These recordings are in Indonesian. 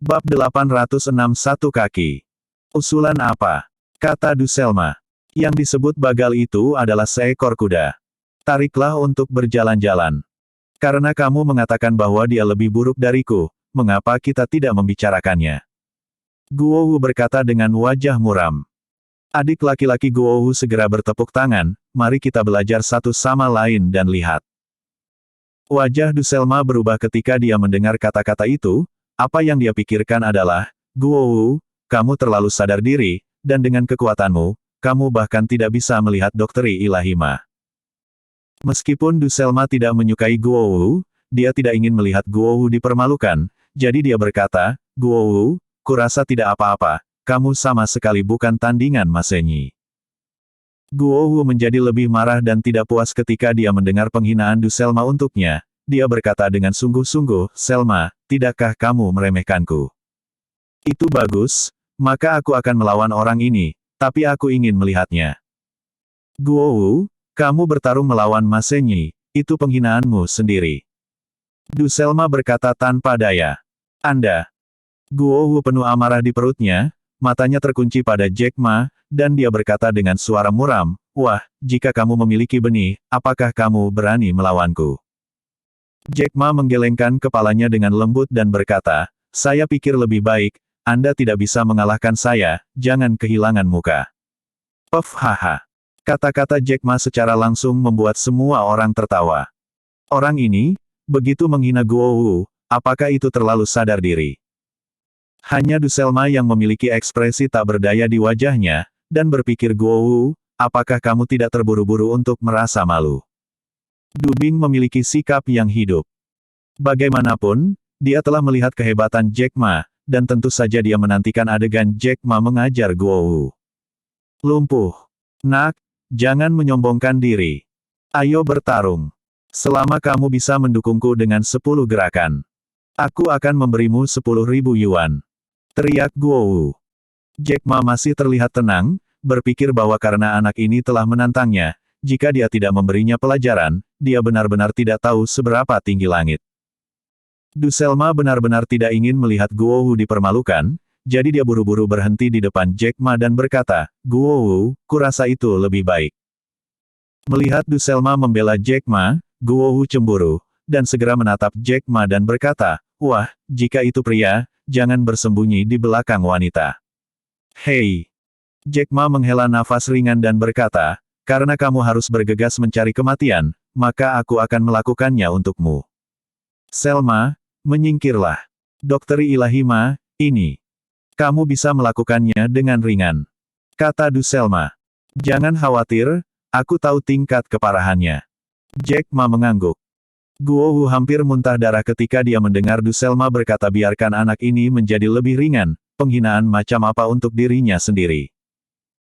Bab 806 Satu Kaki. Usulan apa? Kata Duselma. Yang disebut bagal itu adalah seekor kuda. Tariklah untuk berjalan-jalan. Karena kamu mengatakan bahwa dia lebih buruk dariku, mengapa kita tidak membicarakannya? Guowu berkata dengan wajah muram. Adik laki-laki Guowu segera bertepuk tangan, mari kita belajar satu sama lain dan lihat. Wajah Duselma berubah ketika dia mendengar kata-kata itu. Apa yang dia pikirkan adalah, Guowu, kamu terlalu sadar diri, dan dengan kekuatanmu, kamu bahkan tidak bisa melihat dokteri Ilahima. Meskipun Duselma tidak menyukai Guowu, dia tidak ingin melihat Guowu dipermalukan, jadi dia berkata, Guowu, kurasa tidak apa-apa, kamu sama sekali bukan tandingan Masenyi. Guowu menjadi lebih marah dan tidak puas ketika dia mendengar penghinaan Duselma untuknya. Dia berkata dengan sungguh-sungguh, Selma, tidakkah kamu meremehkanku? Itu bagus, maka aku akan melawan orang ini, tapi aku ingin melihatnya. Guowu, kamu bertarung melawan Masenyi, itu penghinaanmu sendiri. Duselma berkata tanpa daya. Anda. Guowu penuh amarah di perutnya, matanya terkunci pada Jack Ma, dan dia berkata dengan suara muram, wah, jika kamu memiliki benih, apakah kamu berani melawanku? Jack Ma menggelengkan kepalanya dengan lembut dan berkata, saya pikir lebih baik, Anda tidak bisa mengalahkan saya, jangan kehilangan muka. Puff haha. Kata-kata Jack Ma secara langsung membuat semua orang tertawa. Orang ini, begitu menghina Guowu, apakah itu terlalu sadar diri? Hanya Duselma yang memiliki ekspresi tak berdaya di wajahnya, dan berpikir Guowu, apakah kamu tidak terburu-buru untuk merasa malu? Dubing memiliki sikap yang hidup. Bagaimanapun, dia telah melihat kehebatan Jack Ma, dan tentu saja dia menantikan adegan Jack Ma mengajar Guowu. Lumpuh. Nak, jangan menyombongkan diri. Ayo bertarung. Selama kamu bisa mendukungku dengan 10 gerakan, aku akan memberimu 10.000 yuan. Teriak Guowu. Jack Ma masih terlihat tenang, berpikir bahwa karena anak ini telah menantangnya, jika dia tidak memberinya pelajaran, dia benar-benar tidak tahu seberapa tinggi langit. Duselma benar-benar tidak ingin melihat Guowu dipermalukan, jadi dia buru-buru berhenti di depan Jack Ma dan berkata, Guowu, kurasa itu lebih baik. Melihat Duselma membela Jack Ma, Guowu cemburu, dan segera menatap Jack Ma dan berkata, wah, jika itu pria, jangan bersembunyi di belakang wanita. Hei! Jack Ma menghela nafas ringan dan berkata, karena kamu harus bergegas mencari kematian, maka aku akan melakukannya untukmu. Selma, menyingkirlah. Dokteri Ilahima, ini. Kamu bisa melakukannya dengan ringan. Kata Duselma. Jangan khawatir, aku tahu tingkat keparahannya. Jack Ma mengangguk. Guowu hampir muntah darah ketika dia mendengar Duselma berkata biarkan anak ini menjadi lebih ringan, penghinaan macam apa untuk dirinya sendiri.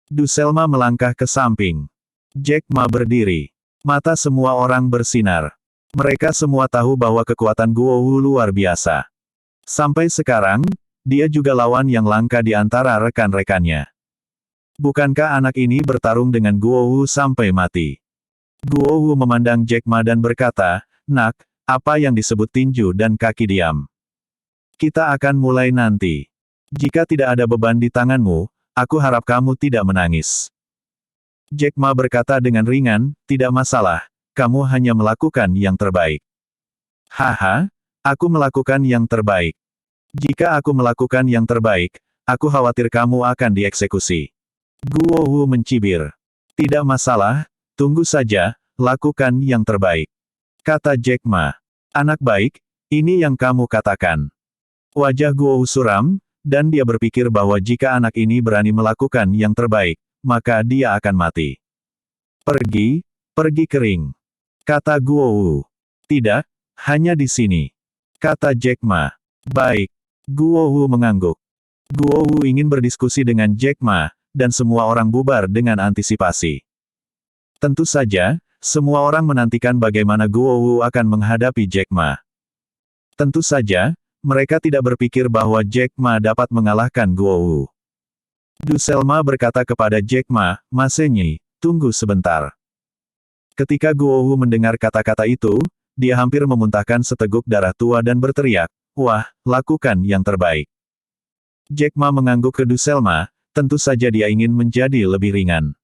Duselma melangkah ke samping. Jack Ma berdiri. Mata semua orang bersinar. Mereka semua tahu bahwa kekuatan Guowu luar biasa. Sampai sekarang, dia juga lawan yang langka di antara rekan-rekannya. Bukankah anak ini bertarung dengan Guowu sampai mati? Guowu memandang Jack Ma dan berkata, nak, apa yang disebut tinju dan kaki diam? Kita akan mulai nanti. Jika tidak ada beban di tanganmu, aku harap kamu tidak menangis. Jack Ma berkata dengan ringan, tidak masalah, kamu hanya melakukan yang terbaik. Haha, aku melakukan yang terbaik. Jika aku melakukan yang terbaik, aku khawatir kamu akan dieksekusi. Guowu mencibir. Tidak masalah, tunggu saja, lakukan yang terbaik. Kata Jack Ma. Anak baik, ini yang kamu katakan. Wajah Guowu suram, dan dia berpikir bahwa jika anak ini berani melakukan yang terbaik, maka dia akan mati. Pergi, pergi kering. Kata Guowu. Tidak, hanya di sini. Kata Jack Ma. Baik. Guowu mengangguk. Guowu ingin berdiskusi dengan Jack Ma, dan semua orang bubar dengan antisipasi. Tentu saja, semua orang menantikan bagaimana Guowu akan menghadapi Jack Ma. Tentu saja, mereka tidak berpikir bahwa Jack Ma dapat mengalahkan Guowu. Duselma berkata kepada Jack Ma, Masenyi, tunggu sebentar. Ketika Guowu mendengar kata-kata itu, dia hampir memuntahkan seteguk darah tua dan berteriak, wah, lakukan yang terbaik. Jack Ma mengangguk ke Du Selma, tentu saja dia ingin menjadi lebih ringan.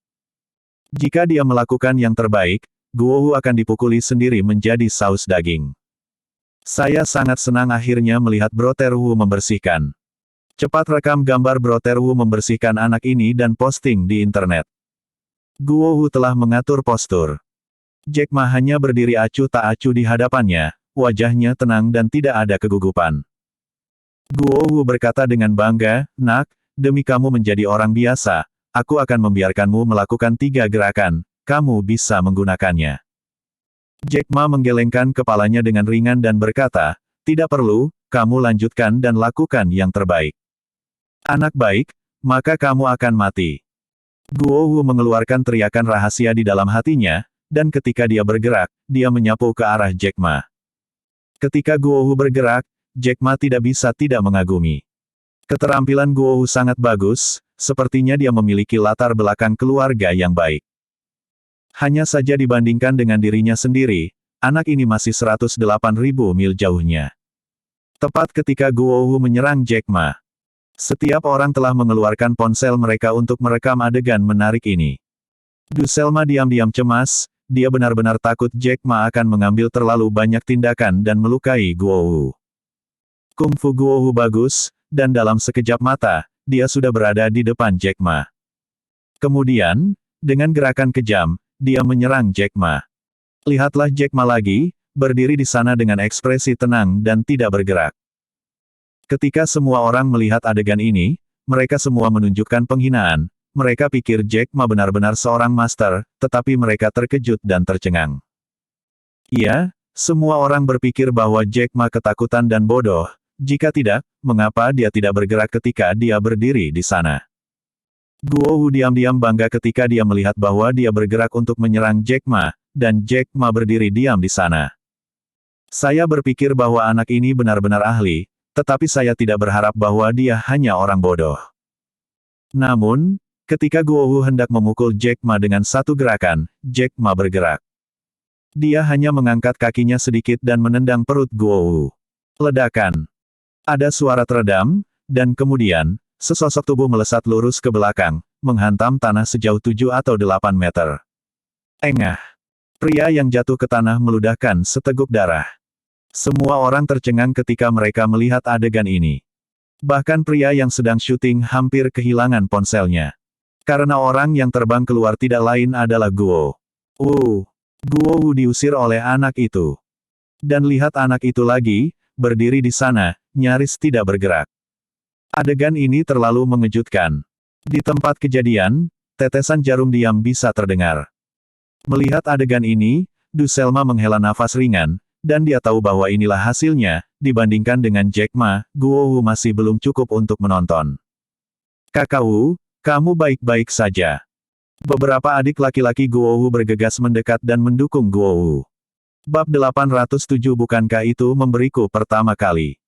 Jika dia melakukan yang terbaik, Guowu akan dipukuli sendiri menjadi saus daging. Saya sangat senang akhirnya melihat Bro Terwu membersihkan. Cepat rekam gambar Bro Terwu membersihkan anak ini dan posting di internet. Guowu telah mengatur postur. Jack Ma hanya berdiri acuh tak acuh di hadapannya, wajahnya tenang dan tidak ada kegugupan. Guowu berkata dengan bangga, "Nak, demi kamu menjadi orang biasa, aku akan membiarkanmu melakukan 3 gerakan, kamu bisa menggunakannya." Jack Ma menggelengkan kepalanya dengan ringan dan berkata, "Tidak perlu, kamu lanjutkan dan lakukan yang terbaik. Anak baik, maka kamu akan mati." Guowu mengeluarkan teriakan rahasia di dalam hatinya, dan ketika dia bergerak, dia menyapu ke arah Jack Ma. Ketika Guowu bergerak, Jack Ma tidak bisa tidak mengagumi. Keterampilan Guowu sangat bagus, sepertinya dia memiliki latar belakang keluarga yang baik. Hanya saja dibandingkan dengan dirinya sendiri, anak ini masih 108.000 mil jauhnya. Tepat ketika Guowu menyerang Jack Ma, setiap orang telah mengeluarkan ponsel mereka untuk merekam adegan menarik ini. Du Selma diam-diam cemas, dia benar-benar takut Jack Ma akan mengambil terlalu banyak tindakan dan melukai Guowu. Kungfu Guowu bagus, dan dalam sekejap mata, dia sudah berada di depan Jack Ma. Kemudian, dengan gerakan kejam, dia menyerang Jack Ma. Lihatlah Jack Ma lagi, berdiri di sana dengan ekspresi tenang dan tidak bergerak. Ketika semua orang melihat adegan ini, mereka semua menunjukkan penghinaan. Mereka pikir Jack Ma benar-benar seorang master, tetapi mereka terkejut dan tercengang. Iya, semua orang berpikir bahwa Jack Ma ketakutan dan bodoh. Jika tidak, mengapa dia tidak bergerak ketika dia berdiri di sana? Guowu diam-diam bangga ketika dia melihat bahwa dia bergerak untuk menyerang Jack Ma, dan Jack Ma berdiri diam di sana. Saya berpikir bahwa anak ini benar-benar ahli, tetapi saya tidak berharap bahwa dia hanya orang bodoh. Namun, ketika Guowu hendak memukul Jack Ma dengan satu gerakan, Jack Ma bergerak. Dia hanya mengangkat kakinya sedikit dan menendang perut Guowu. Ledakan. Ada suara teredam, dan kemudian, sesosok tubuh melesat lurus ke belakang, menghantam tanah sejauh 7 atau 8 meter. Engah. Pria yang jatuh ke tanah meludahkan seteguk darah. Semua orang tercengang ketika mereka melihat adegan ini. Bahkan pria yang sedang syuting hampir kehilangan ponselnya. Karena orang yang terbang keluar tidak lain adalah Guo. Guowu diusir oleh anak itu. Dan lihat anak itu lagi, berdiri di sana, nyaris tidak bergerak. Adegan ini terlalu mengejutkan. Di tempat kejadian, tetesan jarum diam bisa terdengar. Melihat adegan ini, Du Selma menghela nafas ringan, dan dia tahu bahwa inilah hasilnya, dibandingkan dengan Jack Ma, Guowu masih belum cukup untuk menonton. "Kakak, kamu baik-baik saja." Beberapa adik laki-laki Guowu bergegas mendekat dan mendukung Guowu. Bab 807 bukankah itu memberiku pertama kali?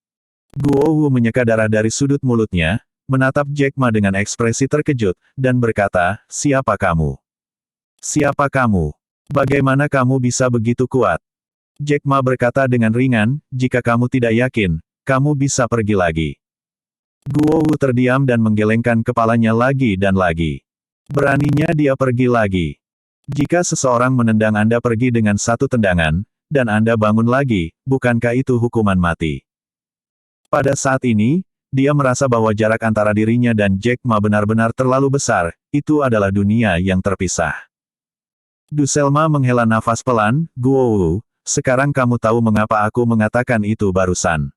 Guowu menyeka darah dari sudut mulutnya, menatap Jack Ma dengan ekspresi terkejut, dan berkata, "Siapa kamu? Siapa kamu? Bagaimana kamu bisa begitu kuat?" Jack Ma berkata dengan ringan, "Jika kamu tidak yakin, kamu bisa pergi lagi." Guowu terdiam dan menggelengkan kepalanya lagi dan lagi. Beraninya dia pergi lagi. Jika seseorang menendang Anda pergi dengan satu tendangan, dan Anda bangun lagi, bukankah itu hukuman mati? Pada saat ini, dia merasa bahwa jarak antara dirinya dan Jack Ma benar-benar terlalu besar, itu adalah dunia yang terpisah. Du Selma menghela nafas pelan, "Guowu, sekarang kamu tahu mengapa aku mengatakan itu barusan.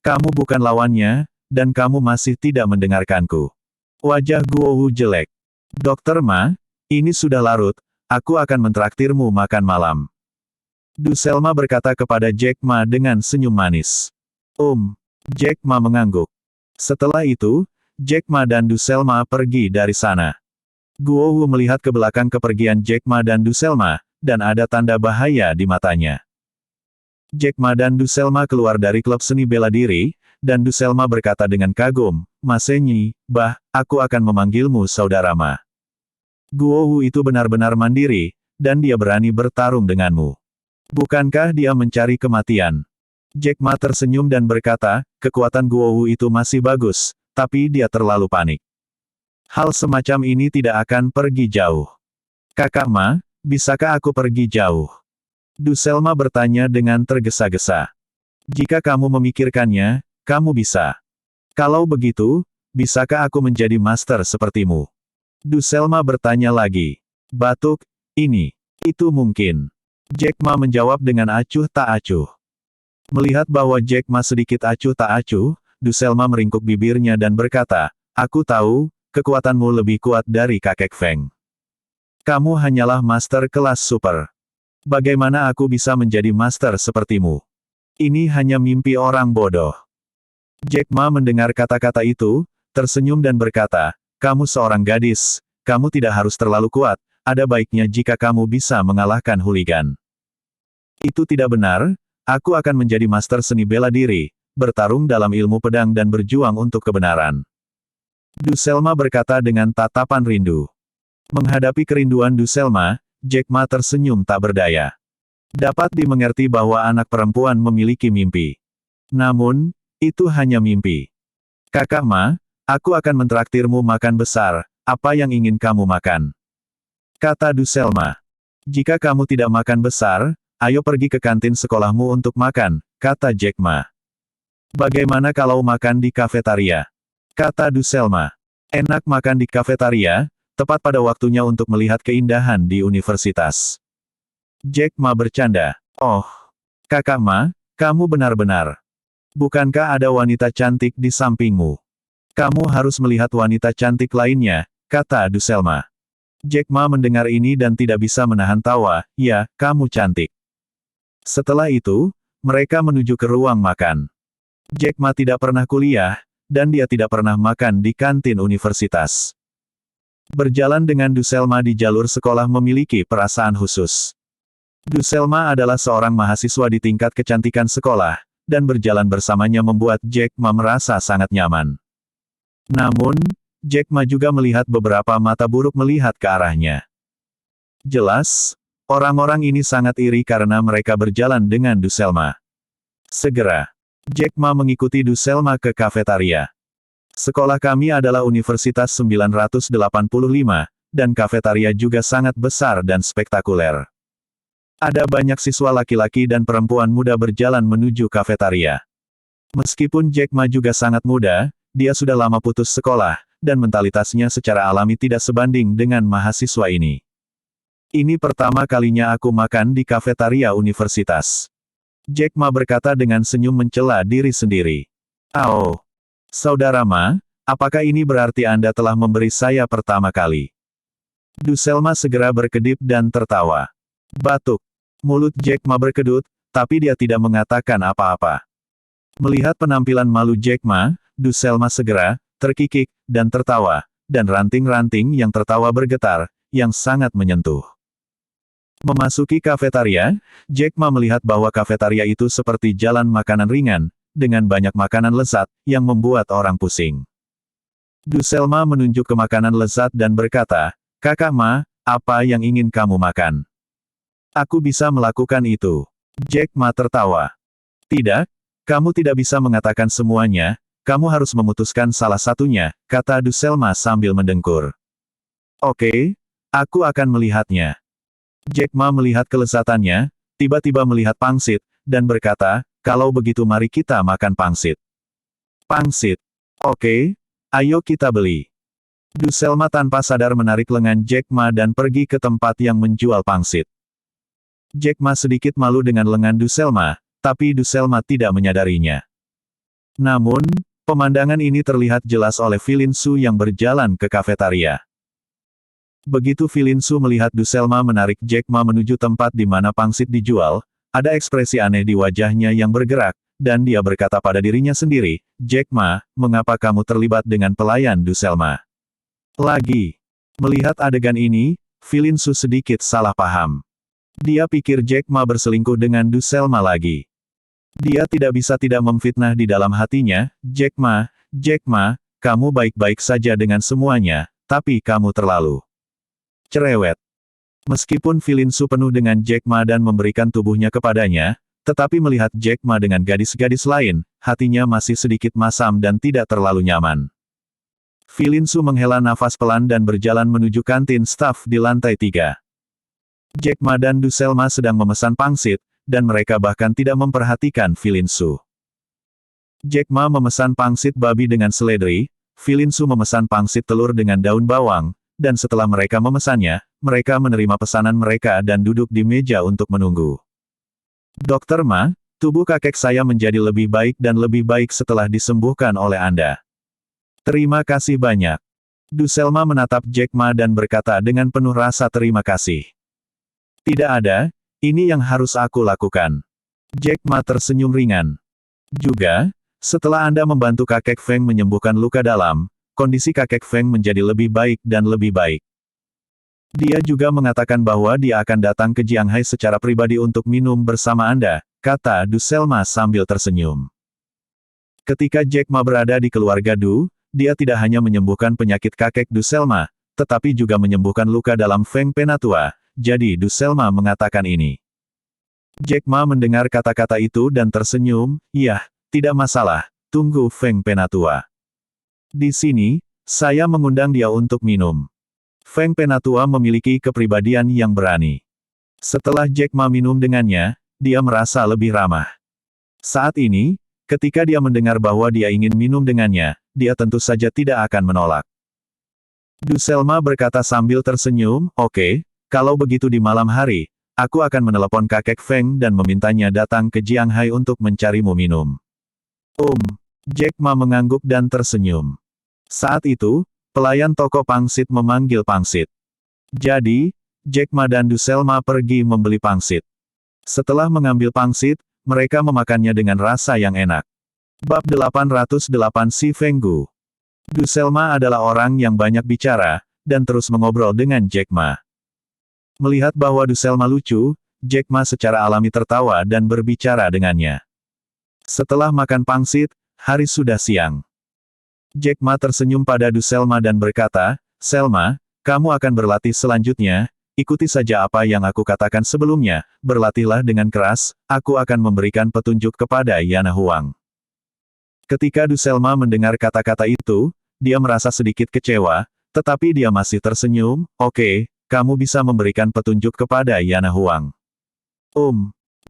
Kamu bukan lawannya, dan kamu masih tidak mendengarkanku." Wajah Guowu jelek. "Dokter Ma, ini sudah larut, aku akan mentraktirmu makan malam." Du Selma berkata kepada Jack Ma dengan senyum manis. Jack Ma mengangguk. Setelah itu, Jack Ma dan Du Selma pergi dari sana. Guowu melihat ke belakang kepergian Jack Ma dan Du Selma, dan ada tanda bahaya di matanya. Jack Ma dan Du Selma keluar dari klub seni bela diri, dan Du Selma berkata dengan kagum, "Mas Senyi, aku akan memanggilmu Saudara Ma. Guowu itu benar-benar mandiri, dan dia berani bertarung denganmu. Bukankah dia mencari kematian?" Jack Ma tersenyum dan berkata, "Kekuatan Guowu itu masih bagus, tapi dia terlalu panik. Hal semacam ini tidak akan pergi jauh. Kakak Ma, bisakah aku pergi jauh? Du Selma bertanya dengan tergesa-gesa. Jika kamu memikirkannya, kamu bisa. Kalau begitu, bisakah aku menjadi master sepertimu? Du Selma bertanya lagi. Batuk, ini, itu mungkin. Jack Ma menjawab dengan acuh tak acuh. Melihat bahwa Jack Ma sedikit acuh tak acuh, Du Selma meringkuk bibirnya dan berkata, aku tahu, kekuatanmu lebih kuat dari kakek Feng. Kamu hanyalah master kelas super. Bagaimana aku bisa menjadi master sepertimu? Ini hanya mimpi orang bodoh. Jack Ma mendengar kata-kata itu, tersenyum dan berkata, kamu seorang gadis, kamu tidak harus terlalu kuat, ada baiknya jika kamu bisa mengalahkan hooligan. Itu tidak benar, aku akan menjadi master seni bela diri, bertarung dalam ilmu pedang dan berjuang untuk kebenaran. Du Selma berkata dengan tatapan rindu. Menghadapi kerinduan Du Selma, Jack Ma tersenyum tak berdaya. Dapat dimengerti bahwa anak perempuan memiliki mimpi. Namun, itu hanya mimpi. Kakak Ma, aku akan mentraktirmu makan besar, apa yang ingin kamu makan? Kata Du Selma. Jika kamu tidak makan besar, ayo pergi ke kantin sekolahmu untuk makan, kata Jack Ma. Bagaimana kalau makan di kafetaria? Kata Du Selma. Enak makan di kafetaria, tepat pada waktunya untuk melihat keindahan di universitas. Jack Ma bercanda. Oh, Kakak Ma, kamu benar-benar. Bukankah ada wanita cantik di sampingmu? Kamu harus melihat wanita cantik lainnya, kata Du Selma. Jack Ma mendengar ini dan tidak bisa menahan tawa, ya, kamu cantik. Setelah itu, mereka menuju ke ruang makan. Jack Ma tidak pernah kuliah, dan dia tidak pernah makan di kantin universitas. Berjalan dengan Du Selma di jalur sekolah memiliki perasaan khusus. Du Selma adalah seorang mahasiswa di tingkat kecantikan sekolah, dan berjalan bersamanya membuat Jack Ma merasa sangat nyaman. Namun, Jack Ma juga melihat beberapa mata buruk melihat ke arahnya. Jelas, orang-orang ini sangat iri karena mereka berjalan dengan Du Selma. Segera, Jack Ma mengikuti Du Selma ke kafetaria. Sekolah kami adalah Universitas 985, dan kafetaria juga sangat besar dan spektakuler. Ada banyak siswa laki-laki dan perempuan muda berjalan menuju kafetaria. Meskipun Jack Ma juga sangat muda, dia sudah lama putus sekolah, dan mentalitasnya secara alami tidak sebanding dengan mahasiswa ini. Ini pertama kalinya aku makan di kafetaria universitas. Jack Ma berkata dengan senyum mencela diri sendiri. Oh, Saudara Ma, apakah ini berarti Anda telah memberi saya pertama kali? Du Selma segera berkedip dan tertawa. Batuk. Mulut Jack Ma berkedut, tapi dia tidak mengatakan apa-apa. Melihat penampilan malu Jack Ma, Du Selma segera terkikik dan tertawa, dan ranting-ranting yang tertawa bergetar, yang sangat menyentuh. Memasuki kafetaria, Jack Ma melihat bahwa kafetaria itu seperti jalan makanan ringan, dengan banyak makanan lezat, yang membuat orang pusing. Du Selma menunjuk ke makanan lezat dan berkata, Kakak Ma, apa yang ingin kamu makan? Aku bisa melakukan itu. Jack Ma tertawa. Tidak, kamu tidak bisa mengatakan semuanya, kamu harus memutuskan salah satunya, kata Du Selma sambil mendengkur. Oke, aku akan melihatnya. Jack Ma melihat kelezatannya, tiba-tiba melihat pangsit, dan berkata, kalau begitu mari kita makan pangsit. Pangsit. Oke, ayo kita beli. Du Selma tanpa sadar menarik lengan Jack Ma dan pergi ke tempat yang menjual pangsit. Jack Ma sedikit malu dengan lengan Du Selma, tapi Du Selma tidak menyadarinya. Namun, pemandangan ini terlihat jelas oleh Filin Su yang berjalan ke kafetaria. Begitu Filin Su melihat Du Selma menarik Jack Ma menuju tempat di mana pangsit dijual, ada ekspresi aneh di wajahnya yang bergerak, dan dia berkata pada dirinya sendiri, Jack Ma, mengapa kamu terlibat dengan pelayan Du Selma? Lagi. Melihat adegan ini, Filin Su sedikit salah paham. Dia pikir Jack Ma berselingkuh dengan Du Selma lagi. Dia tidak bisa tidak memfitnah di dalam hatinya, Jack Ma, kamu baik-baik saja dengan semuanya, tapi kamu terlalu cerewet. Meskipun Filin Su penuh dengan Jack Ma dan memberikan tubuhnya kepadanya, tetapi melihat Jack Ma dengan gadis-gadis lain, hatinya masih sedikit masam dan tidak terlalu nyaman. Filin Su menghela nafas pelan dan berjalan menuju kantin staf di lantai 3. Jack Ma dan Du Selma sedang memesan pangsit, dan mereka bahkan tidak memperhatikan Filin Su. Jack Ma memesan pangsit babi dengan seledri, Filin Su memesan pangsit telur dengan daun bawang, dan setelah mereka memesannya, mereka menerima pesanan mereka dan duduk di meja untuk menunggu. Dokter Ma, tubuh kakek saya menjadi lebih baik dan lebih baik setelah disembuhkan oleh Anda. Terima kasih banyak. Du Selma menatap Jack Ma dan berkata dengan penuh rasa terima kasih. Tidak ada, ini yang harus aku lakukan. Jack Ma tersenyum ringan. Juga, setelah Anda membantu kakek Feng menyembuhkan luka dalam, kondisi kakek Feng menjadi lebih baik dan lebih baik. Dia juga mengatakan bahwa dia akan datang ke Jianghai secara pribadi untuk minum bersama Anda, kata Du Selma sambil tersenyum. Ketika Jack Ma berada di keluarga Du, dia tidak hanya menyembuhkan penyakit kakek Du Selma, tetapi juga menyembuhkan luka dalam Feng Penatua, jadi Du Selma mengatakan ini. Jack Ma mendengar kata-kata itu dan tersenyum, "Iya, tidak masalah, tunggu Feng Penatua. Di sini, saya mengundang dia untuk minum." Feng Penatua memiliki kepribadian yang berani. Setelah Jack Ma minum dengannya, dia merasa lebih ramah. Saat ini, ketika dia mendengar bahwa dia ingin minum dengannya, dia tentu saja tidak akan menolak. Du Selma berkata sambil tersenyum, "Oke, kalau begitu di malam hari, aku akan menelepon kakek Feng dan memintanya datang ke Jianghai untuk mencarimu minum." Jack Ma mengangguk dan tersenyum. Saat itu, pelayan toko pangsit memanggil pangsit. Jadi, Jack Ma dan Du Selma pergi membeli pangsit. Setelah mengambil pangsit, mereka memakannya dengan rasa yang enak. Bab 808 Si Feng Gu. Du Selma adalah orang yang banyak bicara, dan terus mengobrol dengan Jack Ma. Melihat bahwa Du Selma lucu, Jack Ma secara alami tertawa dan berbicara dengannya. Setelah makan pangsit, hari sudah siang. Jack Ma tersenyum pada Du Selma dan berkata, "Selma, kamu akan berlatih selanjutnya, ikuti saja apa yang aku katakan sebelumnya, berlatihlah dengan keras, aku akan memberikan petunjuk kepada Yana Huang." Ketika Du Selma mendengar kata-kata itu, dia merasa sedikit kecewa, tetapi dia masih tersenyum, "Oke, kamu bisa memberikan petunjuk kepada Yana Huang."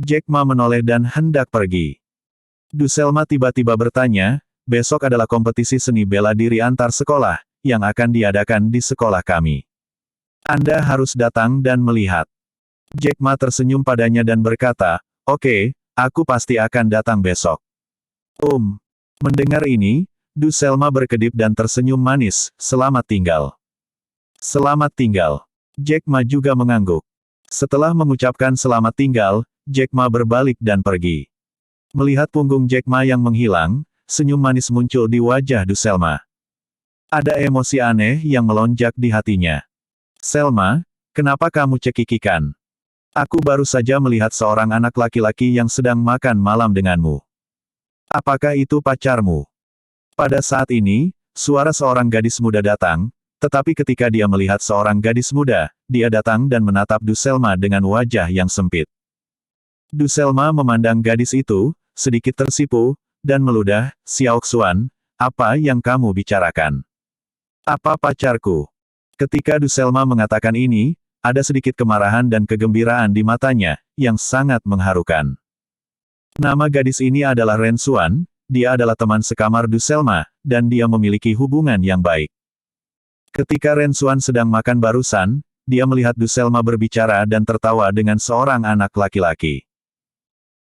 Jack Ma menoleh dan hendak pergi. Du Selma tiba-tiba bertanya, "Besok adalah kompetisi seni bela diri antar sekolah, yang akan diadakan di sekolah kami. Anda harus datang dan melihat." Jack Ma tersenyum padanya dan berkata, "Oke, aku pasti akan datang besok." Mendengar ini, Du Selma berkedip dan tersenyum manis, "Selamat tinggal." "Selamat tinggal." Jack Ma juga mengangguk. Setelah mengucapkan selamat tinggal, Jack Ma berbalik dan pergi. Melihat punggung Jack Ma yang menghilang, senyum manis muncul di wajah Du Selma. Ada emosi aneh yang melonjak di hatinya. "Selma, kenapa kamu cekikikan? Aku baru saja melihat seorang anak laki-laki yang sedang makan malam denganmu. Apakah itu pacarmu?" Pada saat ini, suara seorang gadis muda datang, tetapi ketika dia melihat seorang gadis muda, dia datang dan menatap Du Selma dengan wajah yang sempit. Du Selma memandang gadis itu, sedikit tersipu, dan meludah, "Xiao Xuan, apa yang kamu bicarakan? Apa pacarku?" Ketika Du Selma mengatakan ini, ada sedikit kemarahan dan kegembiraan di matanya, yang sangat mengharukan. Nama gadis ini adalah Ren Xuan, dia adalah teman sekamar Du Selma, dan dia memiliki hubungan yang baik. Ketika Ren Xuan sedang makan barusan, dia melihat Du Selma berbicara dan tertawa dengan seorang anak laki-laki.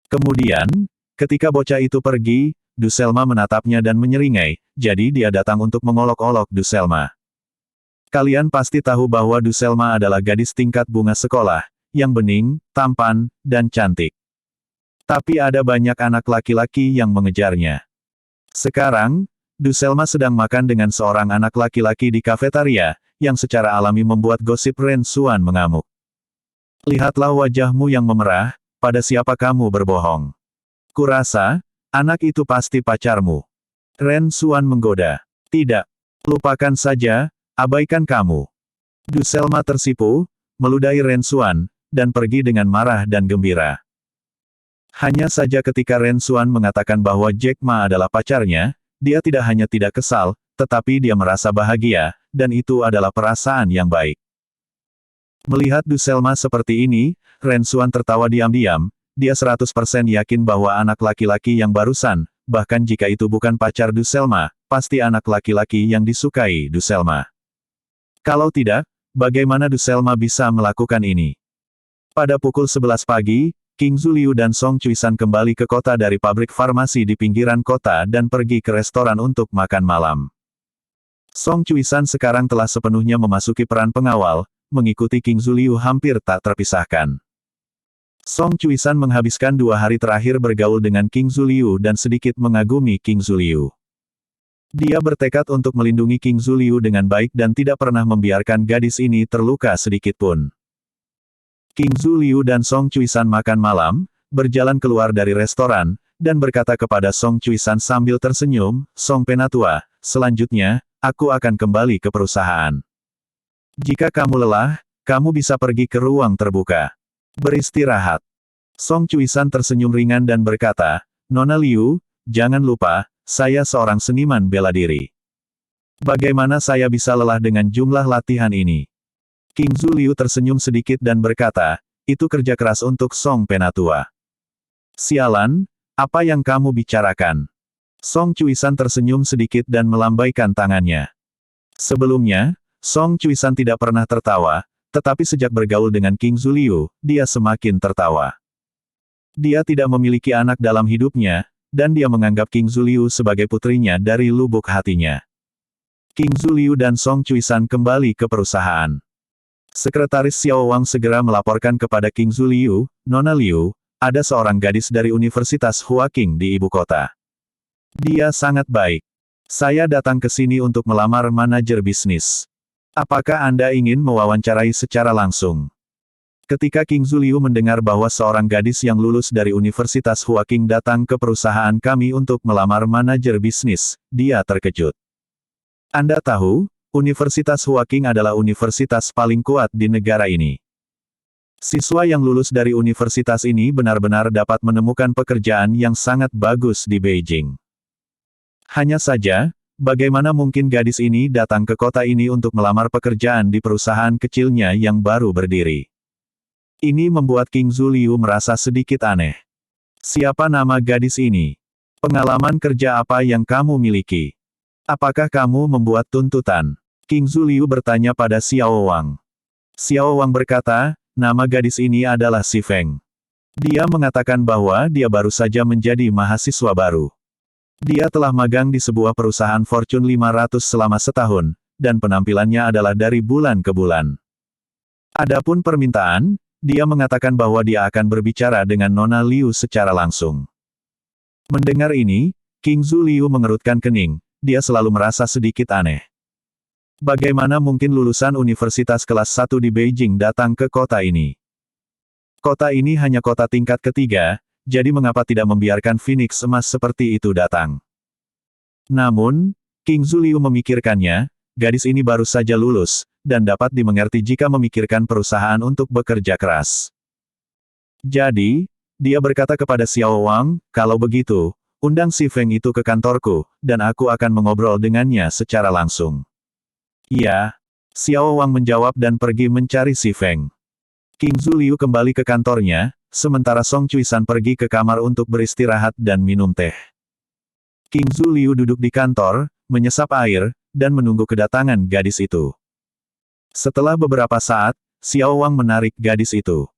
Kemudian, ketika bocah itu pergi, Du Selma menatapnya dan menyeringai, jadi dia datang untuk mengolok-olok Du Selma. Kalian pasti tahu bahwa Du Selma adalah gadis tingkat bunga sekolah, yang bening, tampan, dan cantik. Tapi ada banyak anak laki-laki yang mengejarnya. Sekarang, Du Selma sedang makan dengan seorang anak laki-laki di kafetaria, yang secara alami membuat gosip Ren Xuan mengamuk. "Lihatlah wajahmu yang memerah, pada siapa kamu berbohong? Kurasa, anak itu pasti pacarmu." Ren Xuan menggoda. "Tidak. Lupakan saja, abaikan kamu." Du Selma tersipu, meludahi Ren Xuan, dan pergi dengan marah dan gembira. Hanya saja ketika Ren Xuan mengatakan bahwa Jack Ma adalah pacarnya, dia tidak hanya tidak kesal, tetapi dia merasa bahagia, dan itu adalah perasaan yang baik. Melihat Du Selma seperti ini, Ren Xuan tertawa diam-diam, dia 100% yakin bahwa anak laki-laki yang barusan, bahkan jika itu bukan pacar Du Selma, pasti anak laki-laki yang disukai Du Selma. Kalau tidak, bagaimana Du Selma bisa melakukan ini? Pada pukul 11 pagi, King Zuliu dan Song Chuisan kembali ke kota dari pabrik farmasi di pinggiran kota dan pergi ke restoran untuk makan malam. Song Chuisan sekarang telah sepenuhnya memasuki peran pengawal, mengikuti King Zuliu hampir tak terpisahkan. Song Chuisan menghabiskan 2 hari terakhir bergaul dengan King Zuliu dan sedikit mengagumi King Zuliu. Dia bertekad untuk melindungi King Zuliu dengan baik dan tidak pernah membiarkan gadis ini terluka sedikitpun. King Zuliu dan Song Chuisan makan malam, berjalan keluar dari restoran, dan berkata kepada Song Chuisan sambil tersenyum, "Song Penatua, selanjutnya, aku akan kembali ke perusahaan. Jika kamu lelah, kamu bisa pergi ke ruang terbuka. Beristirahat." Song Chuisan tersenyum ringan dan berkata, "Nona Liu, jangan lupa, saya seorang seniman bela diri. Bagaimana saya bisa lelah dengan jumlah latihan ini?" King Zuliu tersenyum sedikit dan berkata, "Itu kerja keras untuk Song Penatua." "Sialan, apa yang kamu bicarakan?" Song Chuisan tersenyum sedikit dan melambaikan tangannya. Sebelumnya, Song Chuisan tidak pernah tertawa, tetapi sejak bergaul dengan King Zuliu, dia semakin tertawa. Dia tidak memiliki anak dalam hidupnya, dan dia menganggap King Zuliu sebagai putrinya dari lubuk hatinya. King Zuliu dan Song Chuisan kembali ke perusahaan. Sekretaris Xiao Wang segera melaporkan kepada King Zuliu, "Nona Liu, ada seorang gadis dari Universitas Huaqing di ibu kota. Dia sangat baik. Saya datang ke sini untuk melamar manajer bisnis. Apakah Anda ingin mewawancarai secara langsung?" Ketika King Zuliu mendengar bahwa seorang gadis yang lulus dari Universitas Huaqing datang ke perusahaan kami untuk melamar manajer bisnis, dia terkejut. "Anda tahu, Universitas Huaqing adalah universitas paling kuat di negara ini. Siswa yang lulus dari universitas ini benar-benar dapat menemukan pekerjaan yang sangat bagus di Beijing. Hanya saja, bagaimana mungkin gadis ini datang ke kota ini untuk melamar pekerjaan di perusahaan kecilnya yang baru berdiri?" Ini membuat King Zuliu merasa sedikit aneh. "Siapa nama gadis ini? Pengalaman kerja apa yang kamu miliki? Apakah kamu membuat tuntutan?" King Zuliu bertanya pada Xiao Wang. Xiao Wang berkata, "Nama gadis ini adalah Si Feng. Dia mengatakan bahwa dia baru saja menjadi mahasiswa baru. Dia telah magang di sebuah perusahaan Fortune 500 selama setahun, dan penampilannya adalah dari bulan ke bulan. Adapun permintaan, dia mengatakan bahwa dia akan berbicara dengan Nona Liu secara langsung." Mendengar ini, King Zuliu mengerutkan kening, dia selalu merasa sedikit aneh. Bagaimana mungkin lulusan universitas kelas 1 di Beijing datang ke kota ini? Kota ini hanya kota tingkat ketiga, jadi mengapa tidak membiarkan Phoenix emas seperti itu datang? Namun, King Zuliu memikirkannya, gadis ini baru saja lulus, dan dapat dimengerti jika memikirkan perusahaan untuk bekerja keras. Jadi, dia berkata kepada Xiao Wang, "Kalau begitu, undang Si Feng itu ke kantorku, dan aku akan mengobrol dengannya secara langsung." "Iya." Xiao Wang menjawab dan pergi mencari Si Feng. King Zuliu kembali ke kantornya, sementara Song Chuisan pergi ke kamar untuk beristirahat dan minum teh. King Zuliu duduk di kantor, menyesap air, dan menunggu kedatangan gadis itu. Setelah beberapa saat, Xiao Wang menarik gadis itu.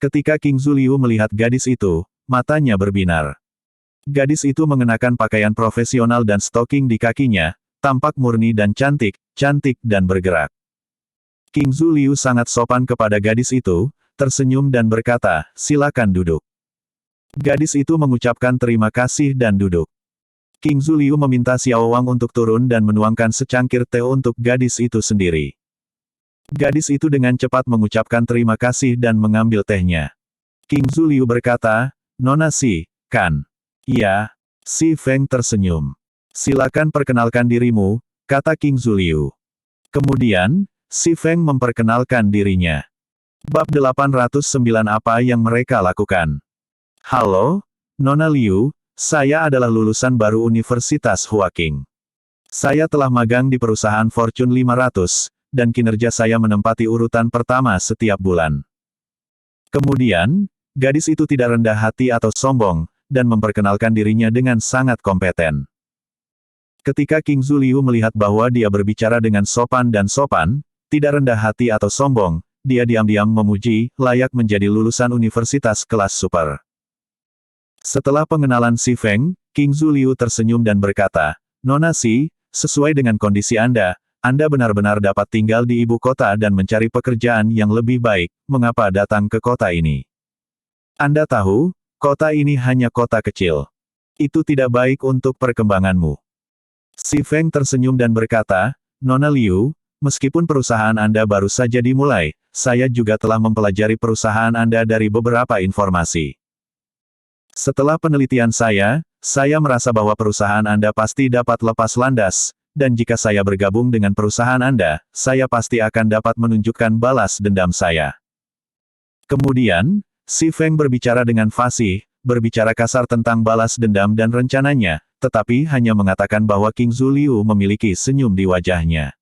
Ketika King Zuliu melihat gadis itu, matanya berbinar. Gadis itu mengenakan pakaian profesional dan stoking di kakinya, tampak murni dan cantik, cantik dan bergerak. King Zuliu sangat sopan kepada gadis itu, tersenyum dan berkata, "Silakan duduk." Gadis itu mengucapkan terima kasih dan duduk. King Zuliu meminta Xiao Wang untuk turun dan menuangkan secangkir teh untuk gadis itu sendiri. Gadis itu dengan cepat mengucapkan terima kasih dan mengambil tehnya. King Zuliu berkata, "Nona Si, kan?" "Iya." Si Feng tersenyum. "Silakan perkenalkan dirimu," kata King Zuliu. Kemudian, Si Feng memperkenalkan dirinya. Bab 809 Apa yang mereka lakukan? "Halo, Nona Liu, saya adalah lulusan baru Universitas Huaqing. Saya telah magang di perusahaan Fortune 500, dan kinerja saya menempati urutan pertama setiap bulan. Kemudian, gadis itu tidak rendah hati atau sombong, dan memperkenalkan dirinya dengan sangat kompeten. Ketika King Zuliu melihat bahwa dia berbicara dengan sopan dan sopan, tidak rendah hati atau sombong, dia diam-diam memuji, layak menjadi lulusan universitas kelas super. Setelah pengenalan Si Feng, King Zuliu tersenyum dan berkata, "Nona Si, sesuai dengan kondisi Anda benar-benar dapat tinggal di ibu kota dan mencari pekerjaan yang lebih baik, mengapa datang ke kota ini? Anda tahu, kota ini hanya kota kecil. Itu tidak baik untuk perkembanganmu." Si Feng tersenyum dan berkata, "Nona Liu, meskipun perusahaan Anda baru saja dimulai, saya juga telah mempelajari perusahaan Anda dari beberapa informasi. Setelah penelitian saya merasa bahwa perusahaan Anda pasti dapat lepas landas, dan jika saya bergabung dengan perusahaan Anda, saya pasti akan dapat menunjukkan balas dendam saya." Kemudian, Si Feng berbicara dengan fasih, berbicara kasar tentang balas dendam dan rencananya, tetapi hanya mengatakan bahwa King Zuliu memiliki senyum di wajahnya.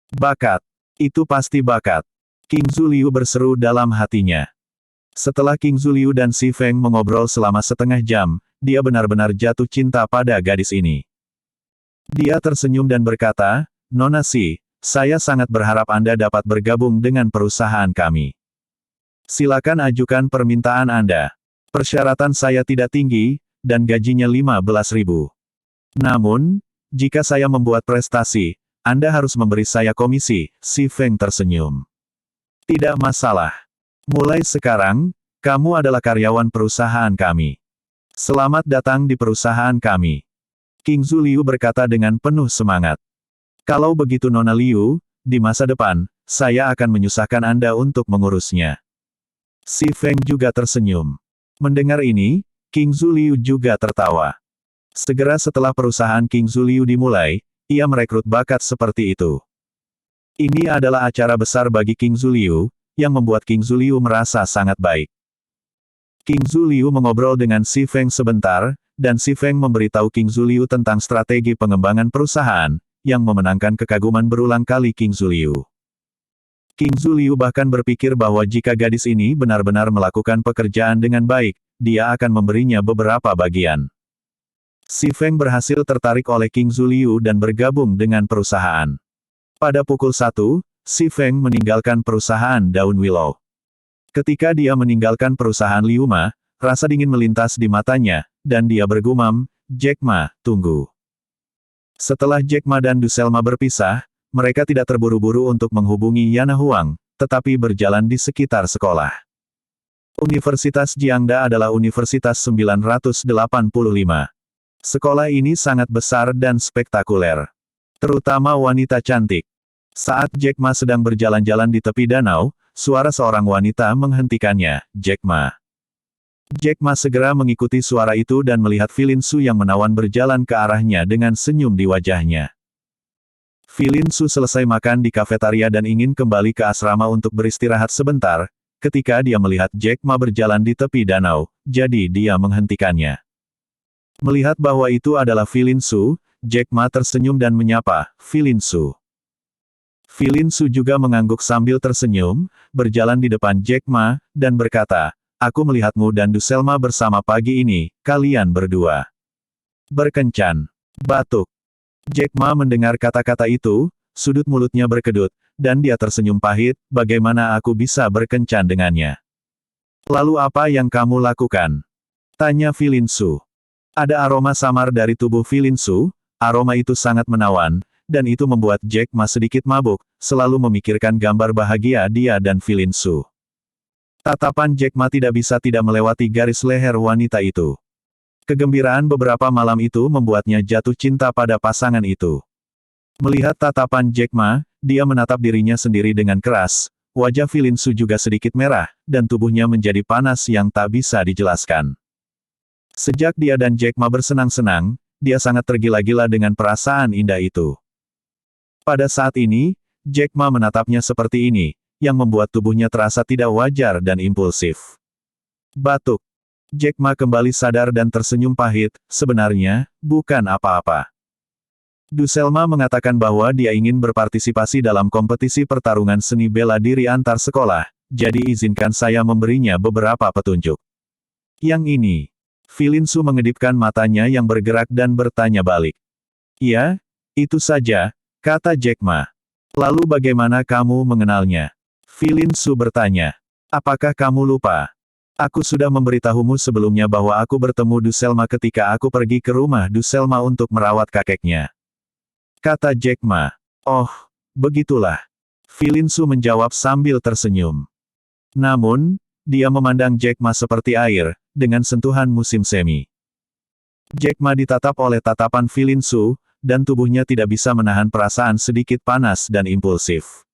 "Bakat. Itu pasti bakat." King Zuliu berseru dalam hatinya. Setelah King Zuliu dan Si Feng mengobrol selama setengah jam, dia benar-benar jatuh cinta pada gadis ini. Dia tersenyum dan berkata, "Nona Si, saya sangat berharap Anda dapat bergabung dengan perusahaan kami. Silakan ajukan permintaan Anda. Persyaratan saya tidak tinggi, dan gajinya 15.000. Namun, jika saya membuat prestasi, Anda harus memberi saya komisi." Si Feng tersenyum. "Tidak masalah. Mulai sekarang, kamu adalah karyawan perusahaan kami. Selamat datang di perusahaan kami." King Zuliu berkata dengan penuh semangat. "Kalau begitu Nona Liu, di masa depan, saya akan menyusahkan Anda untuk mengurusnya." Si Feng juga tersenyum. Mendengar ini, King Zuliu juga tertawa. Segera setelah perusahaan King Zuliu dimulai, ia merekrut bakat seperti itu. Ini adalah acara besar bagi King Zuliu, yang membuat King Zuliu merasa sangat baik. King Zuliu mengobrol dengan Si Feng sebentar, dan Si Feng memberitahu King Zuliu tentang strategi pengembangan perusahaan, yang memenangkan kekaguman berulang kali King Zuliu. King Zuliu bahkan berpikir bahwa jika gadis ini benar-benar melakukan pekerjaan dengan baik, dia akan memberinya beberapa bagian. Si Feng berhasil tertarik oleh King Zuliu dan bergabung dengan perusahaan. Pada pukul 1, Si Feng meninggalkan perusahaan Daun Willow. Ketika dia meninggalkan perusahaan Liu Ma, rasa dingin melintas di matanya, dan dia bergumam, "Jack Ma, tunggu." Setelah Jack Ma dan Du Selma berpisah, mereka tidak terburu-buru untuk menghubungi Yana Huang, tetapi berjalan di sekitar sekolah. Universitas Jiangda adalah Universitas 985. Sekolah ini sangat besar dan spektakuler. Terutama wanita cantik. Saat Jack Ma sedang berjalan-jalan di tepi danau, suara seorang wanita menghentikannya, "Jack Ma." Jack Ma segera mengikuti suara itu dan melihat Filin Su yang menawan berjalan ke arahnya dengan senyum di wajahnya. Filin Su selesai makan di kafetaria dan ingin kembali ke asrama untuk beristirahat sebentar, ketika dia melihat Jack Ma berjalan di tepi danau, jadi dia menghentikannya. Melihat bahwa itu adalah Filin Su, Jack Ma tersenyum dan menyapa, "Filin Su." Filin Su juga mengangguk sambil tersenyum, berjalan di depan Jack Ma, dan berkata, "Aku melihatmu dan Du Selma bersama pagi ini, kalian berdua berkencan." Batuk. Jack Ma mendengar kata-kata itu, sudut mulutnya berkedut, dan dia tersenyum pahit, "Bagaimana aku bisa berkencan dengannya?" "Lalu apa yang kamu lakukan?" tanya Filin Su. Ada aroma samar dari tubuh Filin Su, aroma itu sangat menawan, dan itu membuat Jack Ma sedikit mabuk, selalu memikirkan gambar bahagia dia dan Filin Su. Tatapan Jack Ma tidak bisa tidak melewati garis leher wanita itu. Kegembiraan beberapa malam itu membuatnya jatuh cinta pada pasangan itu. Melihat tatapan Jack Ma, dia menatap dirinya sendiri dengan keras, wajah Filin Su juga sedikit merah, dan tubuhnya menjadi panas yang tak bisa dijelaskan. Sejak dia dan Jack Ma bersenang-senang, dia sangat tergila-gila dengan perasaan indah itu. Pada saat ini, Jack Ma menatapnya seperti ini, yang membuat tubuhnya terasa tidak wajar dan impulsif. Batuk. Jack Ma kembali sadar dan tersenyum pahit, "Sebenarnya, bukan apa-apa." Du Selma mengatakan bahwa dia ingin berpartisipasi dalam kompetisi pertarungan seni bela diri antar sekolah, jadi izinkan saya memberinya beberapa petunjuk. Yang ini. Filin Su mengedipkan matanya yang bergerak dan bertanya balik. Iya, itu saja, kata Jack Ma. Lalu bagaimana kamu mengenalnya? Filin Su bertanya. Apakah kamu lupa? Aku sudah memberitahumu sebelumnya bahwa aku bertemu Du Selma ketika aku pergi ke rumah Du Selma untuk merawat kakeknya. Kata Jack Ma. Oh, begitulah. Filin Su menjawab sambil tersenyum. Namun, dia memandang Jack Ma seperti air, dengan sentuhan musim semi. Jack Ma ditatap oleh tatapan Filin Su, dan tubuhnya tidak bisa menahan perasaan sedikit panas dan impulsif.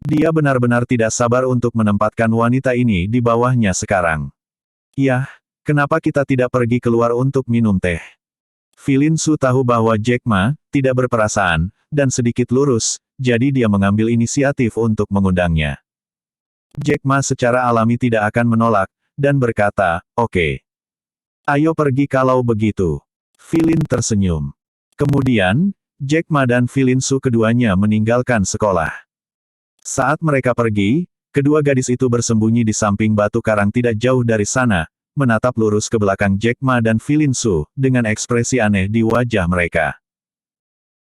Dia benar-benar tidak sabar untuk menempatkan wanita ini di bawahnya sekarang. Yah, kenapa kita tidak pergi keluar untuk minum teh? Filin Su tahu bahwa Jack Ma tidak berperasaan, dan sedikit lurus, jadi dia mengambil inisiatif untuk mengundangnya. Jack Ma secara alami tidak akan menolak, dan berkata, oke. Ayo pergi kalau begitu. Filin tersenyum. Kemudian, Jack Ma dan Filin Su keduanya meninggalkan sekolah. Saat mereka pergi, kedua gadis itu bersembunyi di samping batu karang tidak jauh dari sana, menatap lurus ke belakang Jack Ma dan Filin Su, dengan ekspresi aneh di wajah mereka.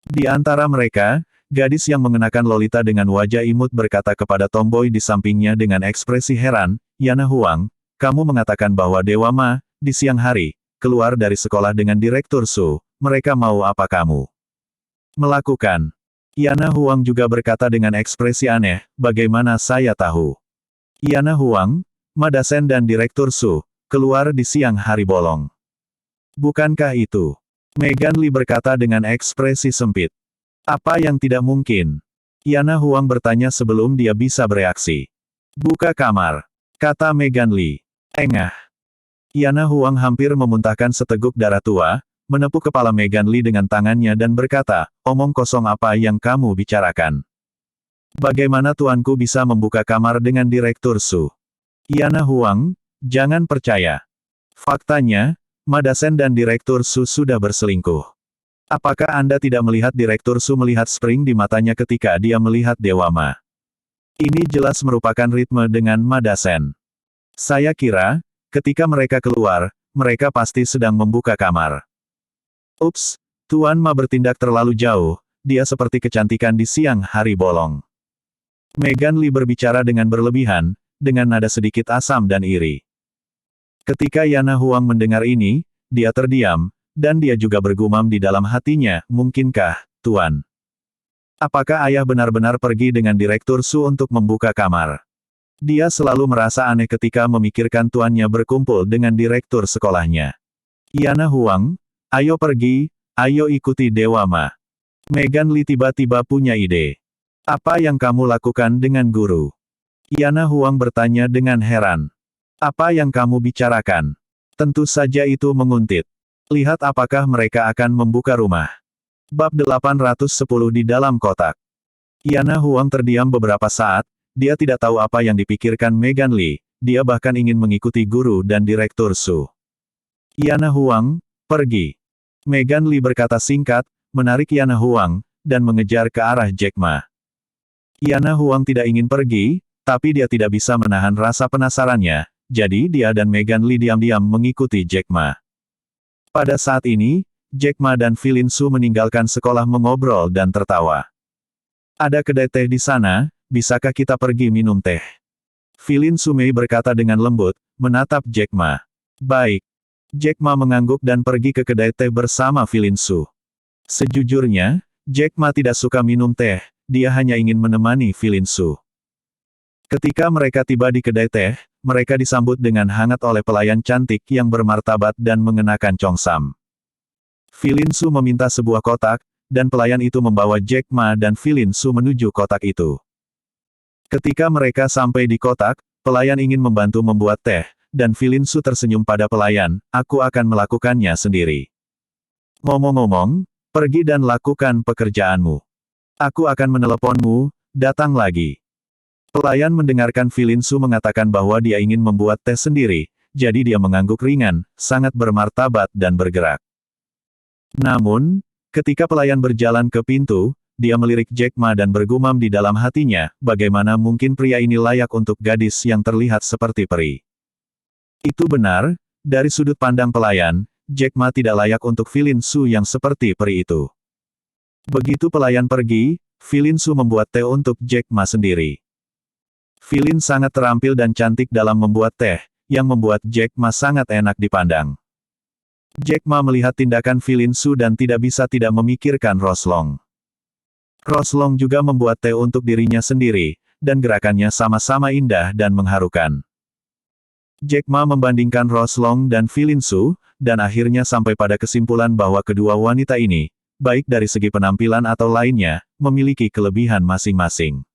Di antara mereka, gadis yang mengenakan lolita dengan wajah imut berkata kepada tomboy di sampingnya dengan ekspresi heran, Yana Huang, kamu mengatakan bahwa Dewa Ma, di siang hari, keluar dari sekolah dengan Direktur Su, mereka mau apa kamu melakukan? Yana Huang juga berkata dengan ekspresi aneh, bagaimana saya tahu? Yana Huang, Madasen dan Direktur Su, keluar di siang hari bolong. Bukankah itu? Megan Lee berkata dengan ekspresi sempit. Apa yang tidak mungkin? Yana Huang bertanya sebelum dia bisa bereaksi. Buka kamar, kata Megan Lee. Engah. Yana Huang hampir memuntahkan seteguk darah tua, menepuk kepala Megan Lee dengan tangannya dan berkata, omong kosong apa yang kamu bicarakan? Bagaimana tuanku bisa membuka kamar dengan Direktur Su? Yana Huang, jangan percaya. Faktanya, Madasen dan Direktur Su sudah berselingkuh. Apakah Anda tidak melihat Direktur Su melihat spring di matanya ketika dia melihat Dewa Ma? Ini jelas merupakan ritme dengan Madasen. Saya kira, ketika mereka keluar, mereka pasti sedang membuka kamar. Ups, Tuan Ma bertindak terlalu jauh, dia seperti kecantikan di siang hari bolong. Megan Lee berbicara dengan berlebihan, dengan nada sedikit asam dan iri. Ketika Yana Huang mendengar ini, dia terdiam, dan dia juga bergumam di dalam hatinya, mungkinkah, Tuan? Apakah ayah benar-benar pergi dengan Direktur Su untuk membuka kamar? Dia selalu merasa aneh ketika memikirkan tuannya berkumpul dengan direktur sekolahnya. Yana Huang, ayo pergi, ayo ikuti Dewa Ma. Megan Lee tiba-tiba punya ide. Apa yang kamu lakukan dengan guru? Yana Huang bertanya dengan heran. Apa yang kamu bicarakan? Tentu saja itu menguntit. Lihat apakah mereka akan membuka rumah. Bab 810 di dalam kotak. Yana Huang terdiam beberapa saat, dia tidak tahu apa yang dipikirkan Megan Lee, dia bahkan ingin mengikuti guru dan Direktur Su. Yana Huang, pergi. Megan Lee berkata singkat, menarik Yana Huang, dan mengejar ke arah Jack Ma. Yana Huang tidak ingin pergi, tapi dia tidak bisa menahan rasa penasarannya, jadi dia dan Megan Lee diam-diam mengikuti Jack Ma. Pada saat ini, Jack Ma dan Filin Su meninggalkan sekolah mengobrol dan tertawa. Ada kedai teh di sana, bisakah kita pergi minum teh? Filin Su Mei berkata dengan lembut, menatap Jack Ma. Baik. Jack Ma mengangguk dan pergi ke kedai teh bersama Filin Su. Sejujurnya, Jack Ma tidak suka minum teh, dia hanya ingin menemani Filin Su. Ketika mereka tiba di kedai teh, mereka disambut dengan hangat oleh pelayan cantik yang bermartabat dan mengenakan congsam. Filin Su meminta sebuah kotak, dan pelayan itu membawa Jack Ma dan Filin Su menuju kotak itu. Ketika mereka sampai di kotak, pelayan ingin membantu membuat teh, dan Filin Su tersenyum pada pelayan, aku akan melakukannya sendiri. Ngomong-ngomong, pergi dan lakukan pekerjaanmu. Aku akan meneleponmu, datang lagi. Pelayan mendengarkan Filin Su mengatakan bahwa dia ingin membuat teh sendiri, jadi dia mengangguk ringan, sangat bermartabat dan bergerak. Namun, Ketika pelayan berjalan ke pintu, dia melirik Jack Ma dan bergumam di dalam hatinya, bagaimana mungkin pria ini layak untuk gadis yang terlihat seperti peri. Itu benar, dari sudut pandang pelayan, Jack Ma tidak layak untuk Filin Su yang seperti peri itu. Begitu pelayan pergi, Filin Su membuat teh untuk Jack Ma sendiri. Filin sangat terampil dan cantik dalam membuat teh, yang membuat Jack Ma sangat enak dipandang. Jack Ma melihat tindakan Filin Su dan tidak bisa tidak memikirkan Roslong. Roslong juga membuat teh untuk dirinya sendiri, dan gerakannya sama-sama indah dan mengharukan. Jack Ma membandingkan Roslong dan Filin Su, dan akhirnya sampai pada kesimpulan bahwa kedua wanita ini, baik dari segi penampilan atau lainnya, memiliki kelebihan masing-masing.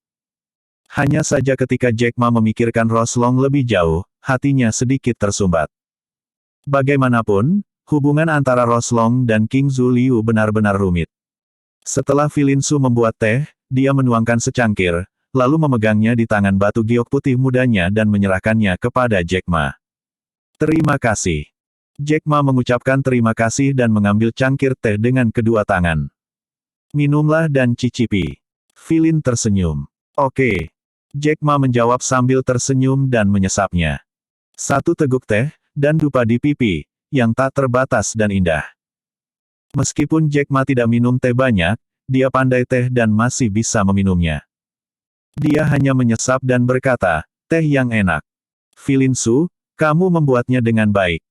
Hanya saja ketika Jack Ma memikirkan Roslong lebih jauh, hatinya sedikit tersumbat. Bagaimanapun, hubungan antara Roslong dan King Zhu Liu benar-benar rumit. Setelah Filin Su membuat teh, dia menuangkan secangkir, lalu memegangnya di tangan batu giok putih mudanya dan menyerahkannya kepada Jack Ma. Terima kasih. Jack Ma mengucapkan terima kasih dan mengambil cangkir teh dengan kedua tangan. Minumlah dan cicipi. Filin tersenyum. Oke. Jack Ma menjawab sambil tersenyum dan menyesapnya. Satu teguk teh, dan dupa di pipi, yang tak terbatas dan indah. Meskipun Jack Ma tidak minum teh banyak, dia pandai teh dan masih bisa meminumnya. Dia hanya menyesap dan berkata, teh yang enak. Filin Su, kamu membuatnya dengan baik.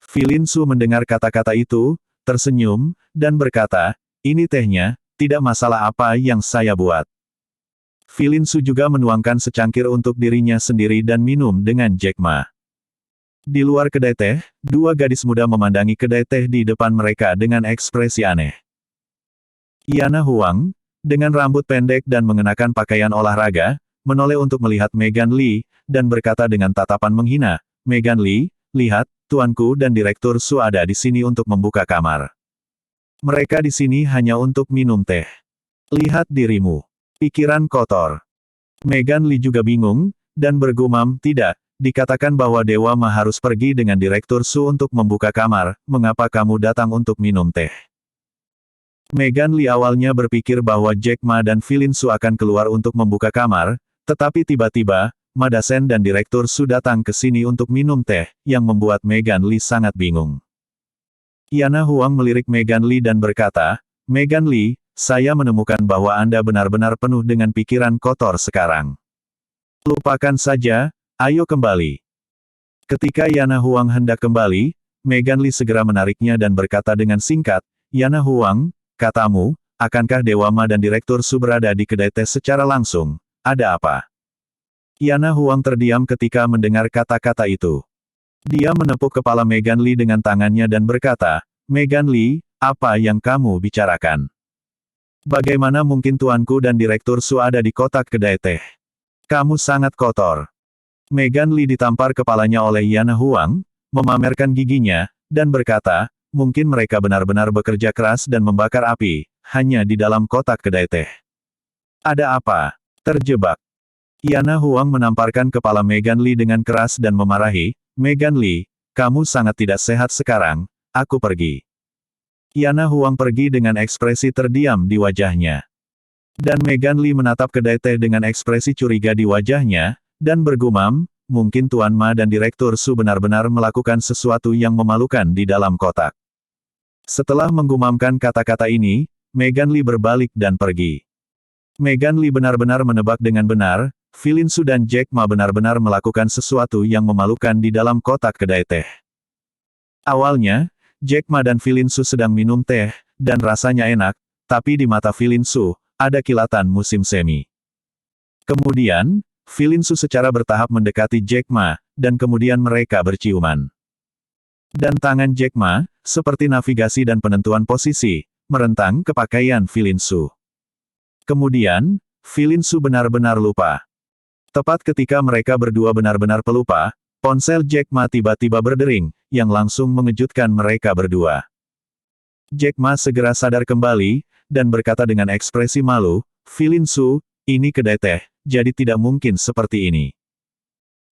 Filin Su mendengar kata-kata itu, tersenyum, dan berkata, ini tehnya, tidak masalah apa yang saya buat. Filin Su juga menuangkan secangkir untuk dirinya sendiri dan minum dengan Jack Ma. Di luar kedai teh, dua gadis muda memandangi kedai teh di depan mereka dengan ekspresi aneh. Yana Huang, dengan rambut pendek dan mengenakan pakaian olahraga, menoleh untuk melihat Megan Lee, dan berkata dengan tatapan menghina, Megan Lee, lihat, tuanku dan Direktur Su ada di sini untuk membuka kamar. Mereka di sini hanya untuk minum teh. Lihat dirimu. Pikiran kotor. Megan Lee juga bingung, dan bergumam, tidak. Dikatakan bahwa Dewa Ma harus pergi dengan Direktur Su untuk membuka kamar, mengapa kamu datang untuk minum teh? Megan Lee awalnya berpikir bahwa Jack Ma dan Filin Su akan keluar untuk membuka kamar, tetapi tiba-tiba, Ma Dasen dan Direktur Su datang ke sini untuk minum teh, yang membuat Megan Lee sangat bingung. Yana Huang melirik Megan Lee dan berkata, Megan Lee, saya menemukan bahwa Anda benar-benar penuh dengan pikiran kotor sekarang. Lupakan saja. Ayo kembali. Ketika Yana Huang hendak kembali, Megan Lee segera menariknya dan berkata dengan singkat, Yana Huang, katamu, akankah Dewa Ma dan Direktur Su berada di kedai teh secara langsung? Ada apa? Yana Huang terdiam ketika mendengar kata-kata itu. Dia menepuk kepala Megan Lee dengan tangannya dan berkata, Megan Lee, apa yang kamu bicarakan? Bagaimana mungkin tuanku dan Direktur Su ada di kotak kedai teh? Kamu sangat kotor. Megan Lee ditampar kepalanya oleh Yana Huang, memamerkan giginya, dan berkata, mungkin mereka benar-benar bekerja keras dan membakar api, hanya di dalam kotak kedai teh. Ada apa? Terjebak. Yana Huang menamparkan kepala Megan Lee dengan keras dan memarahi, Megan Lee, kamu sangat tidak sehat sekarang, aku pergi. Yana Huang pergi dengan ekspresi terdiam di wajahnya. Dan Megan Lee menatap kedai teh dengan ekspresi curiga di wajahnya, dan bergumam, mungkin Tuan Ma dan Direktur Su benar-benar melakukan sesuatu yang memalukan di dalam kotak. Setelah menggumamkan kata-kata ini, Megan Lee berbalik dan pergi. Megan Lee benar-benar menebak dengan benar, Filin Su dan Jack Ma benar-benar melakukan sesuatu yang memalukan di dalam kotak kedai teh. Awalnya, Jack Ma dan Filin Su sedang minum teh, dan rasanya enak, tapi di mata Filin Su, ada kilatan musim semi. Kemudian, Filin Su secara bertahap mendekati Jack Ma, dan kemudian mereka berciuman. Dan tangan Jack Ma, seperti navigasi dan penentuan posisi, merentang ke pakaian Filin Su. Kemudian, Filin Su benar-benar lupa. Tepat ketika mereka berdua benar-benar pelupa, ponsel Jack Ma tiba-tiba berdering, yang langsung mengejutkan mereka berdua. Jack Ma segera sadar kembali, dan berkata dengan ekspresi malu, Filin Su, ini kedai teh, jadi tidak mungkin seperti ini.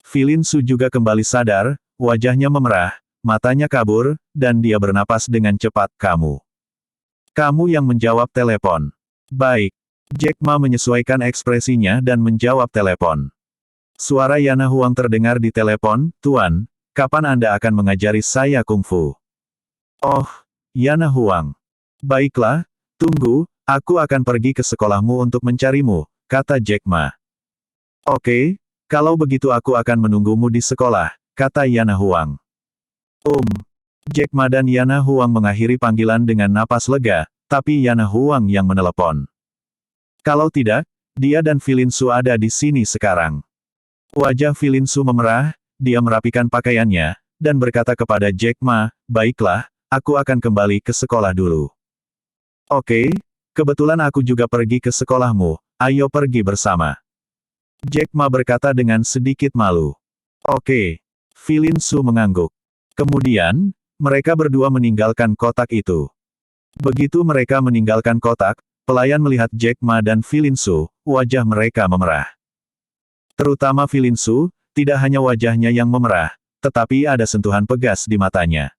Filin Su juga kembali sadar, wajahnya memerah, matanya kabur, dan dia bernapas dengan cepat, kamu. Kamu yang menjawab telepon. Baik. Jack Ma menyesuaikan ekspresinya dan menjawab telepon. Suara Yana Huang terdengar di telepon, Tuan, kapan Anda akan mengajari saya kungfu? Oh, Yana Huang. Baiklah, tunggu, aku akan pergi ke sekolahmu untuk mencarimu, kata Jack Ma. Oke, kalau begitu aku akan menunggumu di sekolah, kata Yana Huang. Jack Ma dan Yana Huang mengakhiri panggilan dengan napas lega, tapi Yana Huang yang menelepon. Kalau tidak, dia dan Filin Su ada di sini sekarang. Wajah Filin Su memerah, dia merapikan pakaiannya, dan berkata kepada Jack Ma, baiklah, aku akan kembali ke sekolah dulu. Oke, kebetulan aku juga pergi ke sekolahmu, ayo pergi bersama. Jack Ma berkata dengan sedikit malu. Oke. Filin Su mengangguk. Kemudian, mereka berdua meninggalkan kotak itu. Begitu mereka meninggalkan kotak, pelayan melihat Jack Ma dan Filin Su, wajah mereka memerah. Terutama Filin Su, tidak hanya wajahnya yang memerah, tetapi ada sentuhan pegas di matanya.